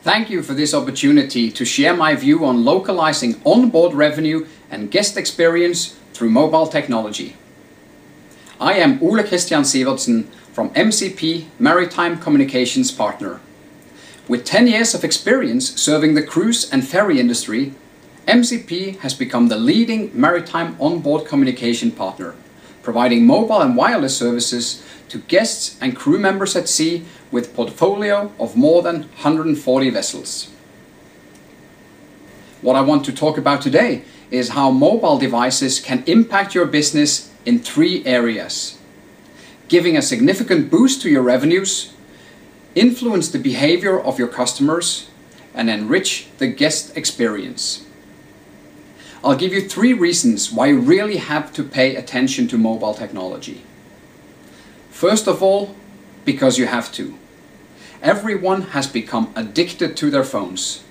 Thank you for this opportunity to share my view on localizing onboard revenue and guest experience through mobile technology. I am Ole-Kristian Sivertsen from MCP Maritime Communications Partner. With 10 years of experience serving the cruise and ferry industry, MCP has become the leading maritime onboard communication partner, providing mobile and wireless services to guests and crew members at sea with a portfolio of more than 140 vessels. What I want to talk about today is how mobile devices can impact your business in 3 areas: giving a significant boost to your revenues, influence the behavior of your customers, and enrich the guest experience. I'll give you 3 reasons why you really have to pay attention to mobile technology. First of all, because you have to. Everyone has become addicted to their phones.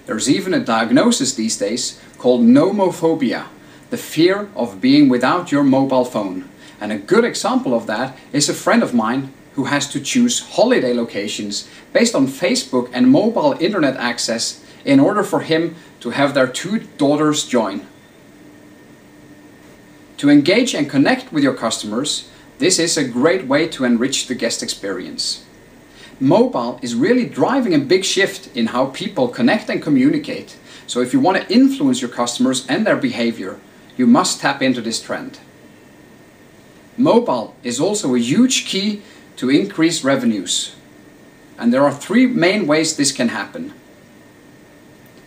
There's even a diagnosis these days called nomophobia, the fear of being without your mobile phone. And a good example of that is a friend of mine who has to choose holiday locations based on Facebook and mobile internet access in order for him to have their 2 daughters join. To engage and connect with your customers, this is a great way to enrich the guest experience. Mobile is really driving a big shift in how people connect and communicate. So if you want to influence your customers and their behavior, you must tap into this trend. Mobile is also a huge key to increase revenues. And there are 3 main ways this can happen.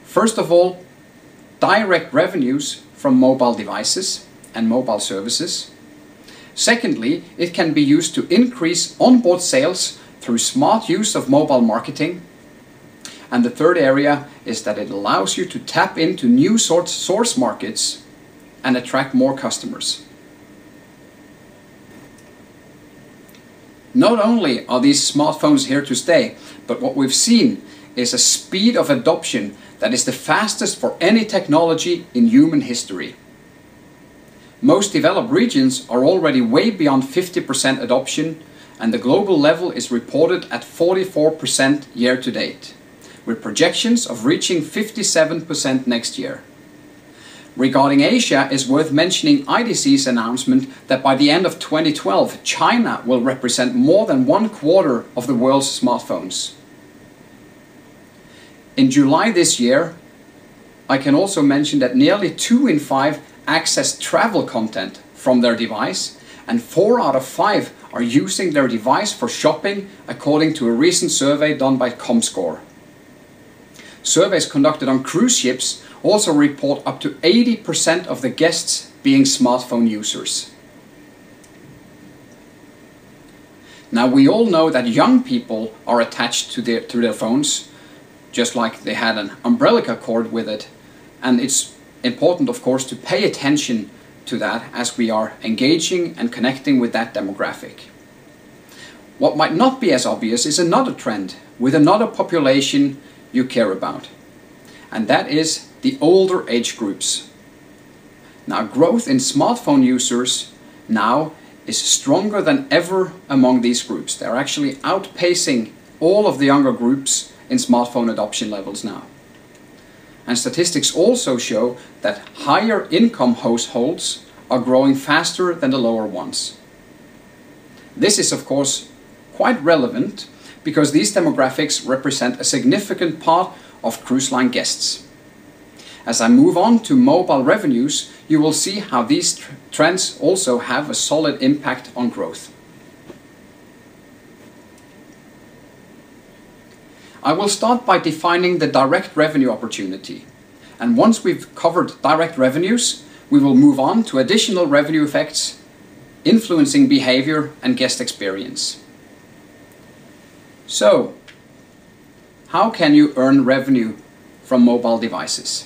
First of all, direct revenues from mobile devices and mobile services. Secondly, it can be used to increase onboard sales through smart use of mobile marketing. And the third area is that it allows you to tap into new source markets and attract more customers. Not only are these smartphones here to stay, but what we've seen is a speed of adoption that is the fastest for any technology in human history. Most developed regions are already way beyond 50% adoption, and the global level is reported at 44% year to date, with projections of reaching 57% next year. Regarding Asia, it's worth mentioning IDC's announcement that by the end of 2012, China will represent more than 1/4 of the world's smartphones. In July this year, I can also mention that nearly 2 in 5 access travel content from their device, and 4 out of 5 are using their device for shopping, according to a recent survey done by Comscore. Surveys conducted on cruise ships also report up to 80% of the guests being smartphone users. Now, we all know that young people are attached to their phones, just like they had an umbilical cord with it, and it's important, of course, to pay attention to that as we are engaging and connecting with that demographic. What might not be as obvious is another trend with another population you care about, and that is the older age groups. Now, growth in smartphone users now is stronger than ever among these groups. They're actually outpacing all of the younger groups in smartphone adoption levels now. And statistics also show that higher income households are growing faster than the lower ones. This is, of course, quite relevant because these demographics represent a significant part of cruise line guests. As I move on to mobile revenues, you will see how these trends also have a solid impact on growth. I will start by defining the direct revenue opportunity. And once we've covered direct revenues, we will move on to additional revenue effects, influencing behavior and guest experience. So, how can you earn revenue from mobile devices?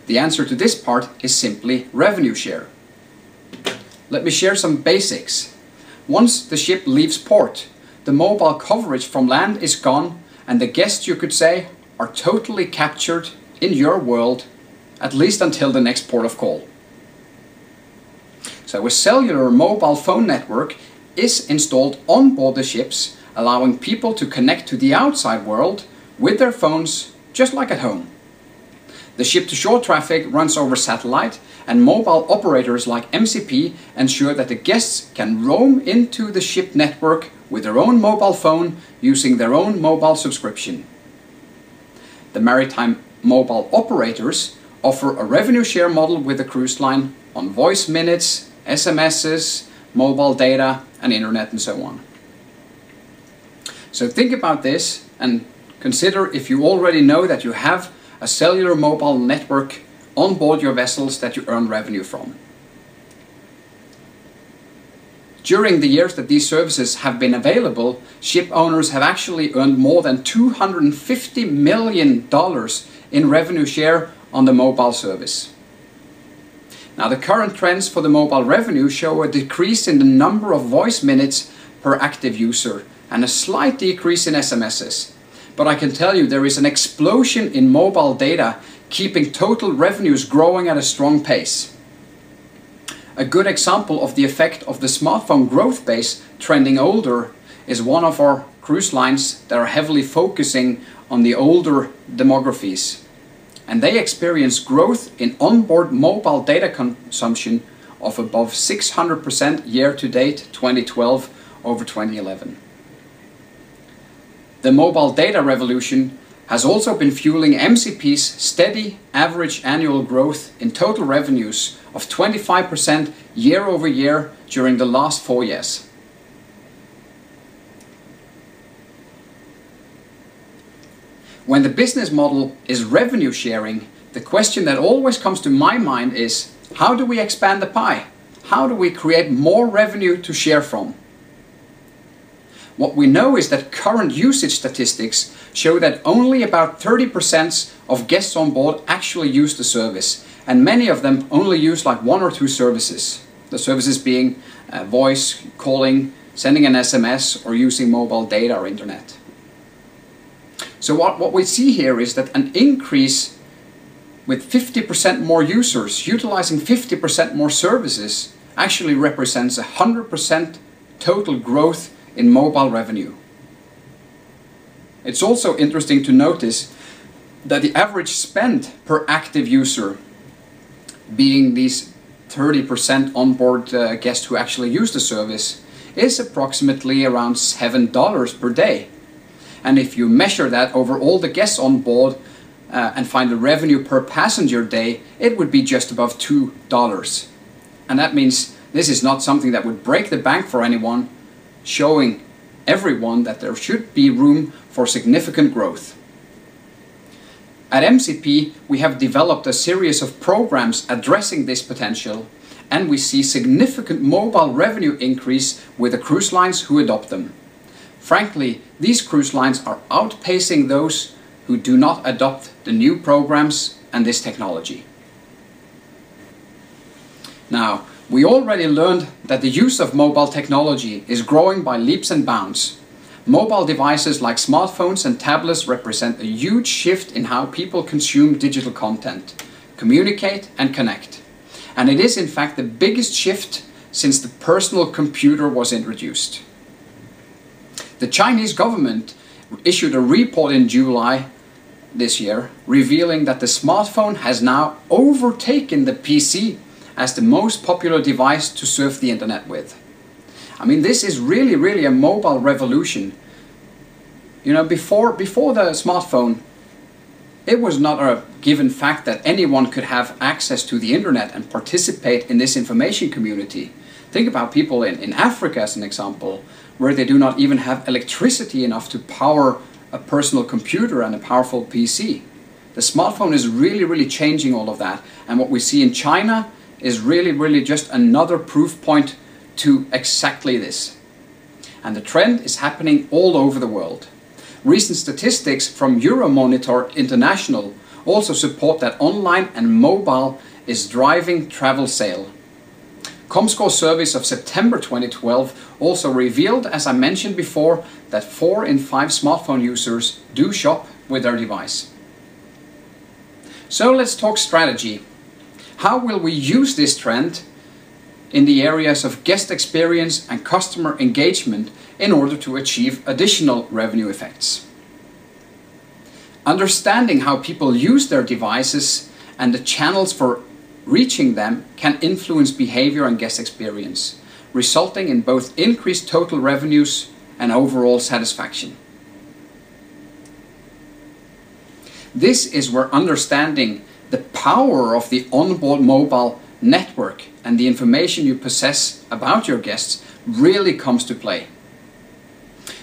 The answer to this part is simply revenue share. Let me share some basics. Once the ship leaves port, the mobile coverage from land is gone, and the guests, you could say, are totally captured in your world, at least until the next port of call. So a cellular mobile phone network is installed on board the ships, allowing people to connect to the outside world with their phones, just like at home. The ship-to-shore traffic runs over satellite, and mobile operators like MCP ensure that the guests can roam into the ship network with their own mobile phone using their own mobile subscription. The maritime mobile operators offer a revenue share model with the cruise line on voice minutes, SMSs, mobile data and internet and so on. So think about this and consider if you already know that you have a cellular mobile network on board your vessels that you earn revenue from. During the years that these services have been available, ship owners have actually earned more than $250 million in revenue share on the mobile service. Now, the current trends for the mobile revenue show a decrease in the number of voice minutes per active user and a slight decrease in SMSs. But I can tell you there is an explosion in mobile data, keeping total revenues growing at a strong pace. A good example of the effect of the smartphone growth base trending older is one of our cruise lines that are heavily focusing on the older demographies. And they experience growth in onboard mobile data consumption of above 600% year to date 2012 over 2011. The mobile data revolution has also been fueling MCP's steady average annual growth in total revenues of 25% year over year during the last 4 years. When the business model is revenue sharing, the question that always comes to my mind is, how do we expand the pie? How do we create more revenue to share from? What we know is that current usage statistics show that only about 30% of guests on board actually use the service, and many of them only use like 1 or 2 services. The services being voice, calling, sending an SMS, or using mobile data or internet. So what we see here is that an increase with 50% more users utilizing 50% more services actually represents 100% total growth in mobile revenue. It's also interesting to notice that the average spend per active user, being these 30% onboard guests who actually use the service, is approximately around $7 per day. And if you measure that over all the guests on board and find the revenue per passenger day, it would be just above $2. And that means this is not something that would break the bank for anyone, showing everyone that there should be room for significant growth. At MCP, we have developed a series of programs addressing this potential, and we see significant mobile revenue increase with the cruise lines who adopt them. Frankly, these cruise lines are outpacing those who do not adopt the new programs and this technology. Now, we already learned that the use of mobile technology is growing by leaps and bounds. Mobile devices like smartphones and tablets represent a huge shift in how people consume digital content, communicate and connect. And it is in fact the biggest shift since the personal computer was introduced. The Chinese government issued a report in July this year revealing that the smartphone has now overtaken the PC as the most popular device to surf the internet with. I mean, this is really a mobile revolution. You know, before the smartphone, it was not a given fact that anyone could have access to the internet and participate in this information community. Think about people in Africa as an example, where they do not even have electricity enough to power a personal computer and a powerful PC. The smartphone is really changing all of that, and what we see in China is really just another proof point to exactly this. And the trend is happening all over the world. Recent statistics from Euromonitor International also support that online and mobile is driving travel sale. Comscore surveys of September 2012 also revealed, as I mentioned before, that 4 in 5 smartphone users do shop with their device. So let's talk strategy. How will we use this trend in the areas of guest experience and customer engagement in order to achieve additional revenue effects? Understanding how people use their devices and the channels for reaching them can influence behavior and guest experience, resulting in both increased total revenues and overall satisfaction. This is where understanding the power of the onboard mobile network and the information you possess about your guests really comes to play.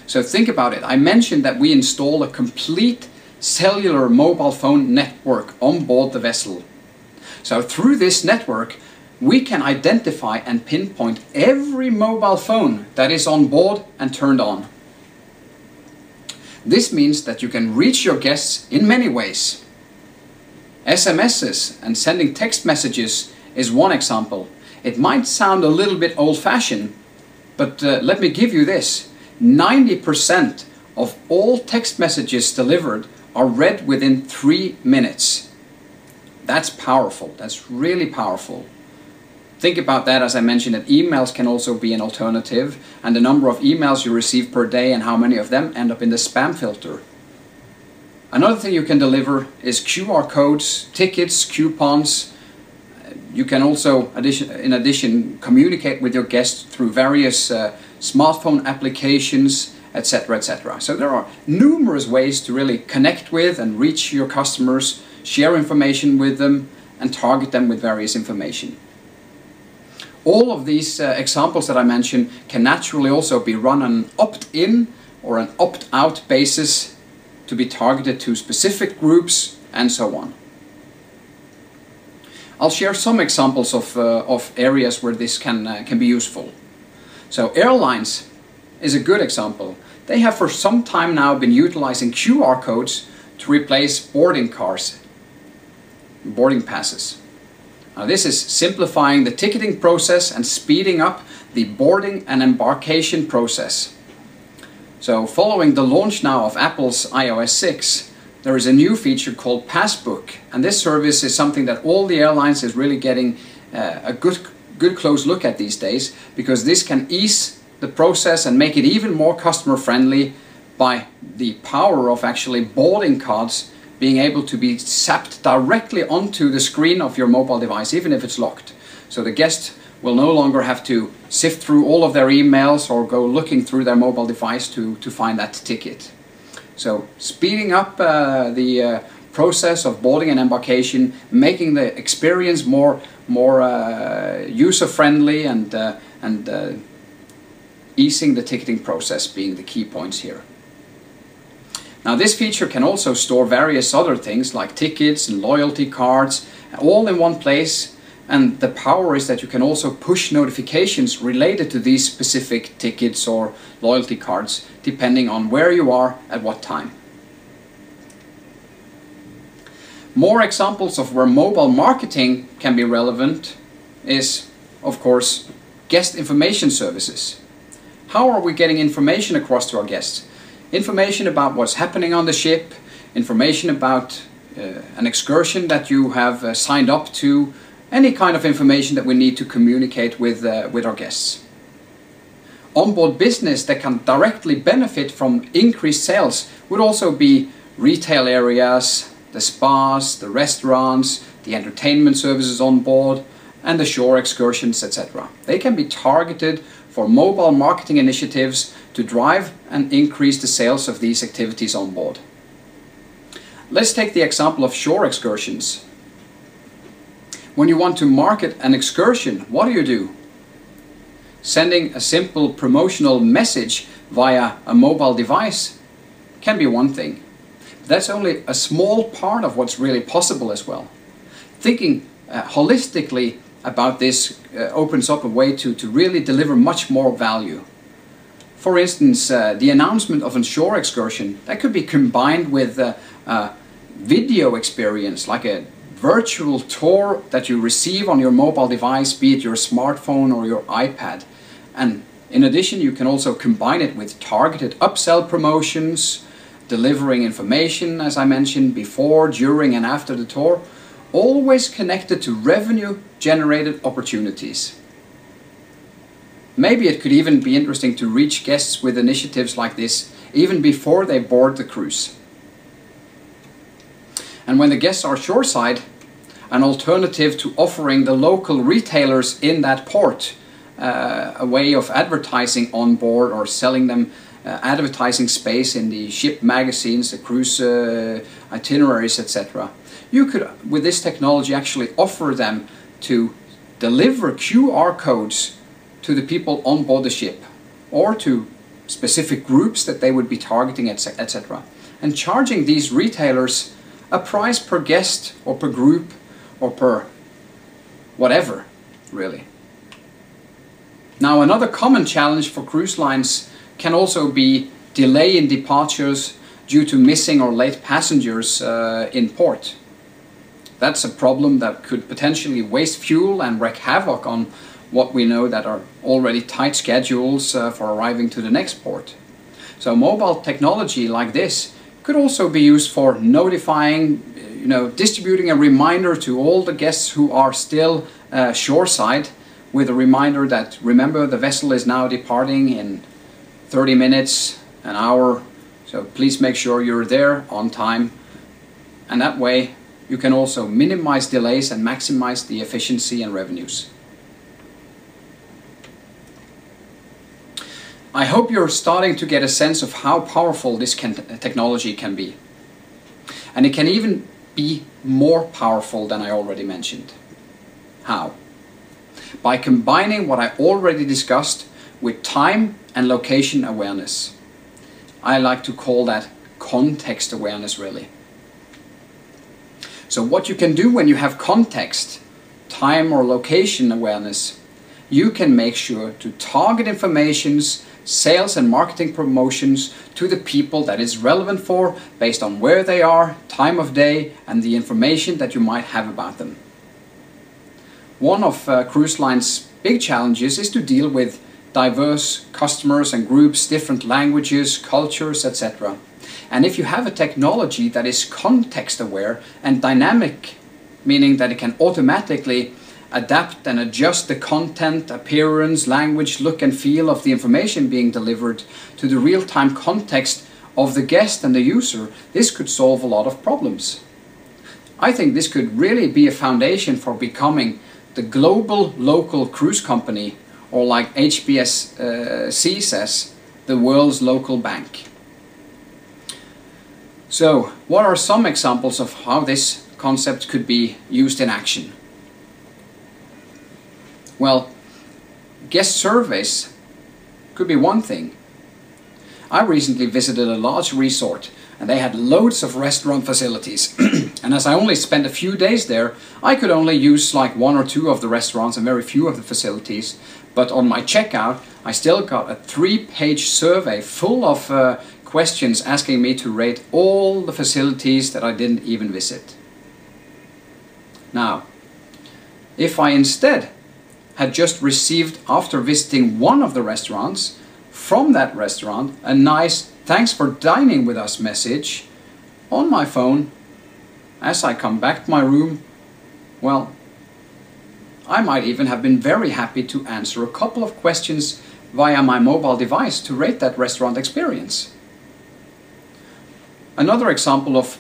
So think about it. I mentioned that we install a complete cellular mobile phone network on board the vessel. So through this network, we can identify and pinpoint every mobile phone that is on board and turned on. This means that you can reach your guests in many ways. SMSs and sending text messages is one example. It might sound a little bit old-fashioned, but let me give you this. 90% of all text messages delivered are read within 3 minutes. That's powerful. That's really powerful. Think about that. As I mentioned, that emails can also be an alternative, and the number of emails you receive per day and how many of them end up in the spam filter. Another thing you can deliver is QR codes, tickets, coupons. You can also, in addition, communicate with your guests through various smartphone applications, etc., etc. So there are numerous ways to really connect with and reach your customers, share information with them, and target them with various information. All of these examples that I mentioned can naturally also be run on an opt-in or an opt-out basis to be targeted to specific groups and so on. I'll share some examples of areas where this can be useful. So airlines is a good example. They have for some time now been utilizing QR codes to replace boarding passes. Now this is simplifying the ticketing process and speeding up the boarding and embarkation process. So following the launch now of Apple's iOS 6, there is a new feature called Passbook, and this service is something that all the airlines is really getting a good close look at these days, because this can ease the process and make it even more customer friendly by the power of actually boarding cards being able to be zapped directly onto the screen of your mobile device, even if it's locked. So the guest will no longer have to sift through all of their emails or go looking through their mobile device to find that ticket. So speeding up the process of boarding and embarkation, making the experience more user-friendly and easing the ticketing process being the key points here. Now this feature can also store various other things like tickets and loyalty cards all in one place, and the power is that you can also push notifications related to these specific tickets or loyalty cards depending on where you are at what time. More examples of where mobile marketing can be relevant is, of course, guest information services. How are we getting information across to our guests? Information about what's happening on the ship, information about an excursion that you have signed up to, any kind of information that we need to communicate with our guests. Onboard business that can directly benefit from increased sales would also be retail areas, the spas, the restaurants, the entertainment services on board, and the shore excursions, etc. They can be targeted for mobile marketing initiatives to drive and increase the sales of these activities on board. Let's take the example of shore excursions. When you want to market an excursion, what do? Sending a simple promotional message via a mobile device can be one thing. That's only a small part of what's really possible as well. Thinking holistically about this opens up a way to really deliver much more value. For instance, the announcement of a shore excursion, that could be combined with a video experience, like a virtual tour that you receive on your mobile device, be it your smartphone or your iPad. And in addition, you can also combine it with targeted upsell promotions, delivering information, as I mentioned, before, during and after the tour, always connected to revenue-generated opportunities. Maybe it could even be interesting to reach guests with initiatives like this even before they board the cruise. And when the guests are shoreside, an alternative to offering the local retailers in that port a way of advertising on board or selling them advertising space in the ship magazines, the cruise itineraries, etc. You could, with this technology, actually offer them to deliver QR codes to the people on board the ship or to specific groups that they would be targeting, etc. And charging these retailers a price per guest or per group or per whatever, really. Now, another common challenge for cruise lines can also be delay in departures due to missing or late passengers in port. That's a problem that could potentially waste fuel and wreak havoc on what we know that are already tight schedules for arriving to the next port. So mobile technology like this could also be used for notifying, distributing a reminder to all the guests who are still shoreside, with a reminder that, remember, the vessel is now departing in 30 minutes, an hour, so please make sure you're there on time. And that way you can also minimize delays and maximize the efficiency and revenues. I hope you're starting to get a sense of how powerful this technology can be. And it can even be more powerful than I already mentioned. How? By combining what I already discussed with time and location awareness. I like to call that context awareness, really. So what you can do when you have context, time or location awareness, you can make sure to target informations, sales and marketing promotions to the people that is relevant for, based on where they are, time of day, and the information that you might have about them. One of cruise lines' big challenges is to deal with diverse customers and groups, different languages, cultures, etc. And if you have a technology that is context aware and dynamic, meaning that it can automatically adapt and adjust the content, appearance, language, look and feel of the information being delivered to the real-time context of the guest and the user, this could solve a lot of problems. I think this could really be a foundation for becoming the global local cruise company, or like HBSC says, the world's local bank. So, what are some examples of how this concept could be used in action? Well, guest surveys could be one thing. I recently visited a large resort and they had loads of restaurant facilities. And as I only spent a few days there, I could only use like 1 or 2 of the restaurants and very few of the facilities. But on my checkout, I still got a 3-page survey full of questions asking me to rate all the facilities that I didn't even visit. Now, if I instead had just received, after visiting one of the restaurants, from that restaurant a nice "thanks for dining with us" message on my phone as I come back to my room, well, I might even have been very happy to answer a couple of questions via my mobile device to rate that restaurant experience. Another example of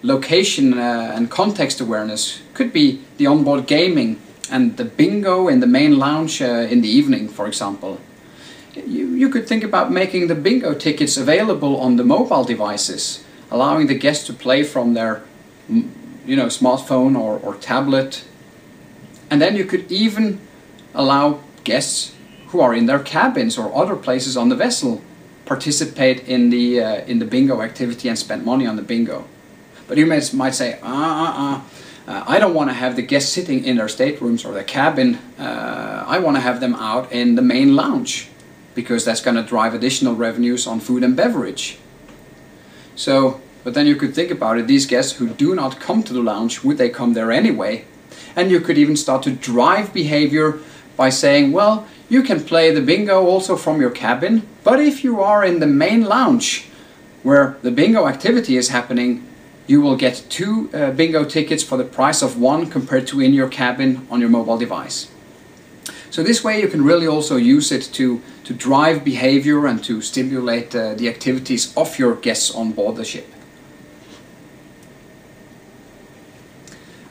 location and context awareness could be the onboard gaming and the bingo in the main lounge in the evening, for example. You could think about making the bingo tickets available on the mobile devices, allowing the guests to play from their smartphone or tablet. And then you could even allow guests who are in their cabins or other places on the vessel participate in the bingo activity and spend money on the bingo. But you might say, I don't want to have the guests sitting in their staterooms or their cabin. I want to have them out in the main lounge, because that's going to drive additional revenues on food and beverage. So, but then you could think about it, these guests who do not come to the lounge, would they come there anyway? And you could even start to drive behavior by saying, well, you can play the bingo also from your cabin, but if you are in the main lounge where the bingo activity is happening, you will get 2 bingo tickets for the price of 1 compared to in your cabin on your mobile device. So this way you can really also use it to drive behavior and to stimulate the activities of your guests on board the ship.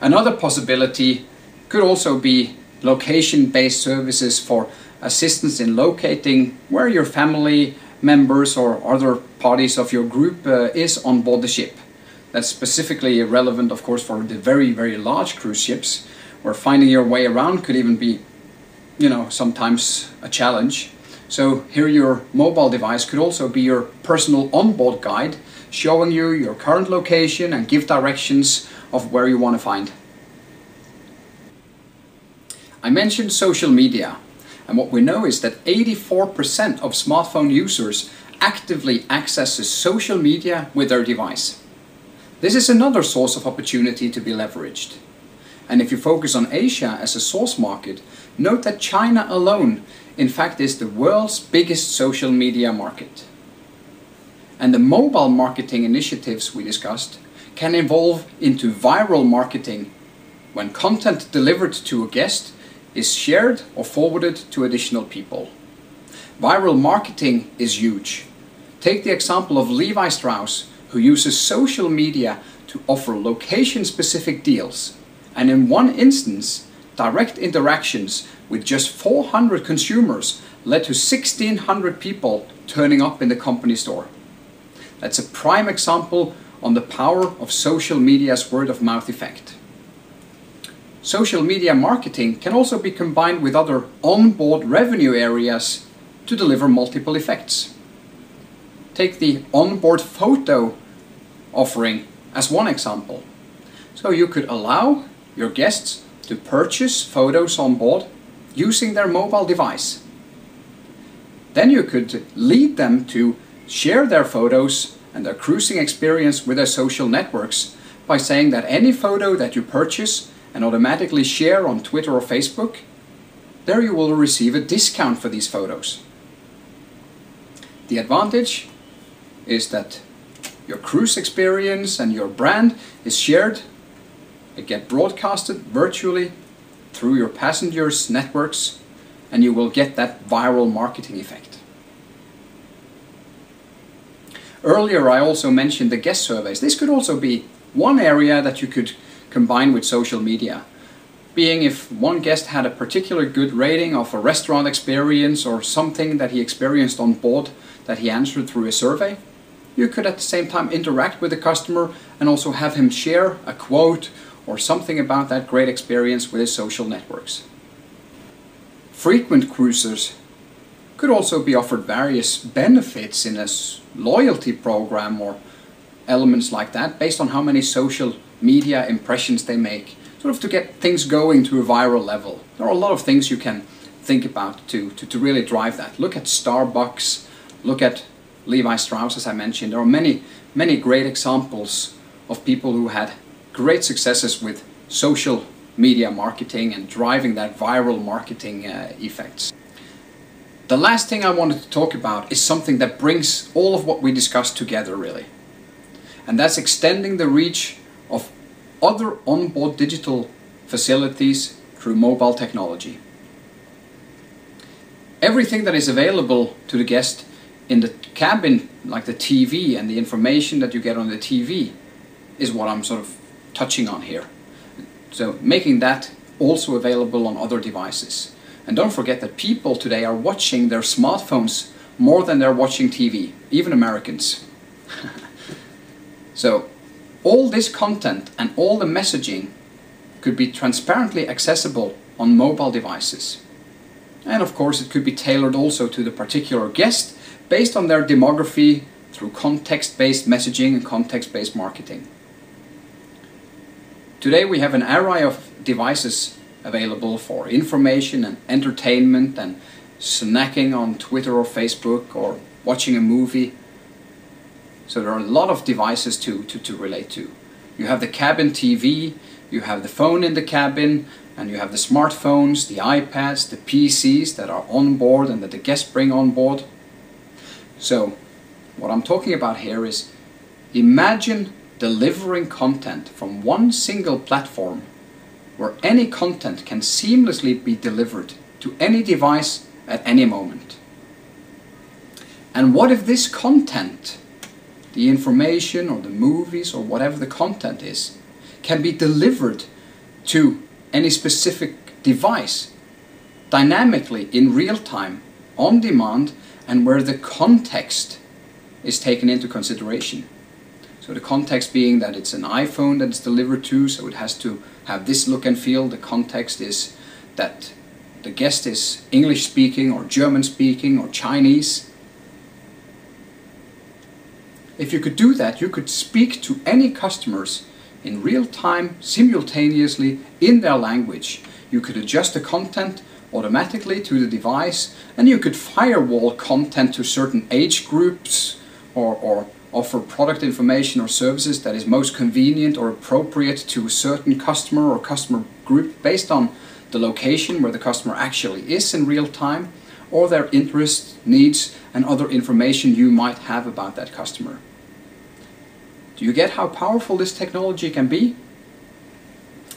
Another possibility could also be location-based services for assistance in locating where your family members or other parties of your group is on board the ship. That's specifically relevant, of course, for the very, very large cruise ships, where finding your way around could even be, sometimes a challenge. So here your mobile device could also be your personal onboard guide, showing you your current location and give directions of where you want to find. I mentioned social media, and what we know is that 84% of smartphone users actively accesses social media with their device. This is another source of opportunity to be leveraged. And if you focus on Asia as a source market, note that China alone, in fact, is the world's biggest social media market. And the mobile marketing initiatives we discussed can evolve into viral marketing when content delivered to a guest is shared or forwarded to additional people. Viral marketing is huge. Take the example of Levi Strauss, who uses social media to offer location-specific deals, and in one instance, direct interactions with just 400 consumers led to 1,600 people turning up in the company store. That's a prime example on the power of social media's word-of-mouth effect. Social media marketing can also be combined with other onboard revenue areas to deliver multiple effects. Take the onboard photo offering as one example. So you could allow your guests to purchase photos on board using their mobile device. Then you could lead them to share their photos and their cruising experience with their social networks by saying that any photo that you purchase and automatically share on Twitter or Facebook, there you will receive a discount for these photos. The advantage is that your cruise experience and your brand is shared. It gets broadcasted virtually through your passengers' networks, and you will get that viral marketing effect. Earlier I also mentioned the guest surveys. This could also be one area that you could combine with social media. Being if one guest had a particular good rating of a restaurant experience or something that he experienced on board that he answered through a survey, you could at the same time interact with the customer and also have him share a quote or something about that great experience with his social networks. Frequent cruisers could also be offered various benefits in a loyalty program or elements like that based on how many social media impressions they make, sort of to get things going to a viral level. There are a lot of things you can think about to really drive that. Look at Starbucks, look at Levi Strauss, as I mentioned. There are many great examples of people who had great successes with social media marketing and driving that viral marketing effects. The last thing I wanted to talk about is something that brings all of what we discussed together really. And that's extending the reach of other onboard digital facilities through mobile technology. Everything that is available to the guest in the cabin, like the TV and the information that you get on the TV, is what I'm sort of touching on here. So making that also available on other devices. And don't forget that people today are watching their smartphones more than they're watching TV, even Americans. So all this content and all the messaging could be transparently accessible on mobile devices. And of course it could be tailored also to the particular guest based on their demography through context-based messaging and context-based marketing. Today we have an array of devices available for information and entertainment and snacking on Twitter or Facebook or watching a movie. So there are a lot of devices to relate to. You have the cabin TV, you have the phone in the cabin, and you have the smartphones, the iPads, the PCs that are on board and that the guests bring on board. So what I'm talking about here is imagine delivering content from one single platform where any content can seamlessly be delivered to any device at any moment. And what if this content, the information or the movies or whatever the content is, can be delivered to any specific device dynamically in real time, on demand, and where the context is taken into consideration. So the context being that it's an iPhone that it's delivered to, so it has to have this look and feel. The context is that the guest is English speaking or German speaking or Chinese. If you could do that, you could speak to any customers in real time, simultaneously, in their language. You could adjust the content automatically to the device, and you could firewall content to certain age groups or offer product information or services that is most convenient or appropriate to a certain customer or customer group based on the location where the customer actually is in real time, or their interests, needs, and other information you might have about that customer. Do you get how powerful this technology can be?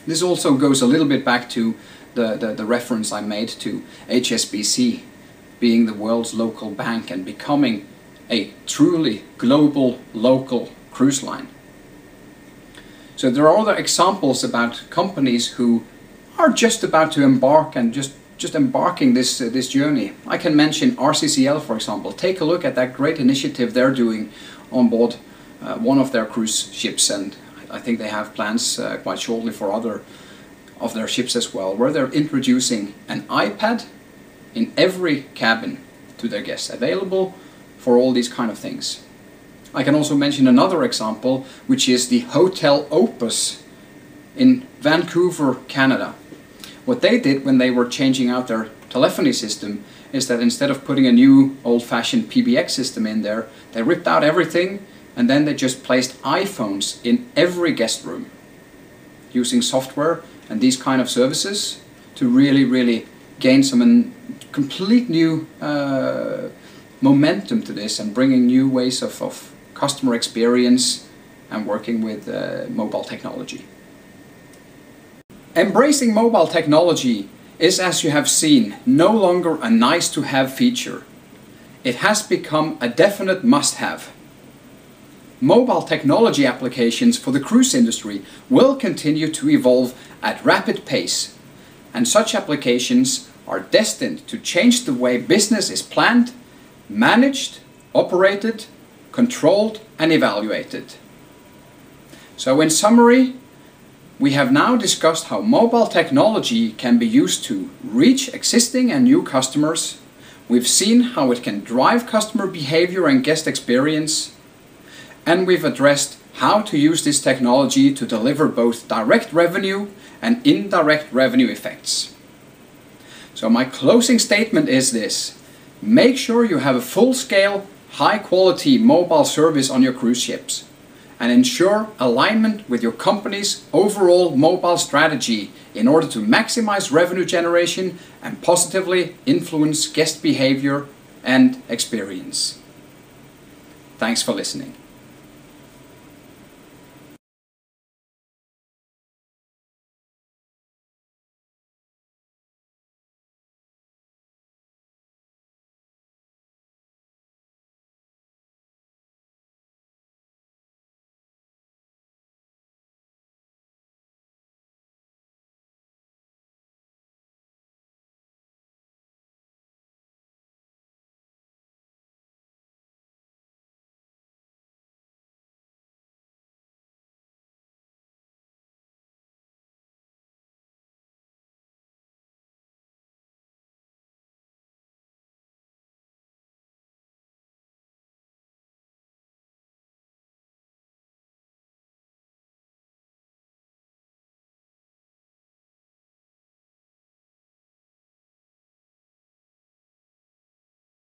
This also goes a little bit back to the reference I made to HSBC being the world's local bank and becoming a truly global, local cruise line. So there are other examples about companies who are just about to embark and just embarking this journey. I can mention RCCL, for example. Take a look at that great initiative they're doing on board one of their cruise ships, and I think they have plans quite shortly for other of their ships as well, where they're introducing an iPad in every cabin to their guests, available for all these kind of things. I can also mention another example, which is the Hotel Opus in Vancouver, Canada. What they did when they were changing out their telephony system is that instead of putting a new old-fashioned PBX system in there, they ripped out everything and then they just placed iPhones in every guest room using software and these kind of services to really gain some complete new momentum to this and bringing new ways of customer experience and working with mobile technology. Embracing mobile technology is, as you have seen, no longer a nice-to-have feature. It has become a definite must-have. Mobile technology applications for the cruise industry will continue to evolve at rapid pace, and such applications are destined to change the way business is planned, managed, operated, controlled, and evaluated. So in summary, we have now discussed how mobile technology can be used to reach existing and new customers. We've seen how it can drive customer behavior and guest experience. And we've addressed how to use this technology to deliver both direct revenue and indirect revenue effects. So my closing statement is this: make sure you have a full-scale, high-quality mobile service on your cruise ships, and ensure alignment with your company's overall mobile strategy in order to maximize revenue generation and positively influence guest behavior and experience. Thanks for listening.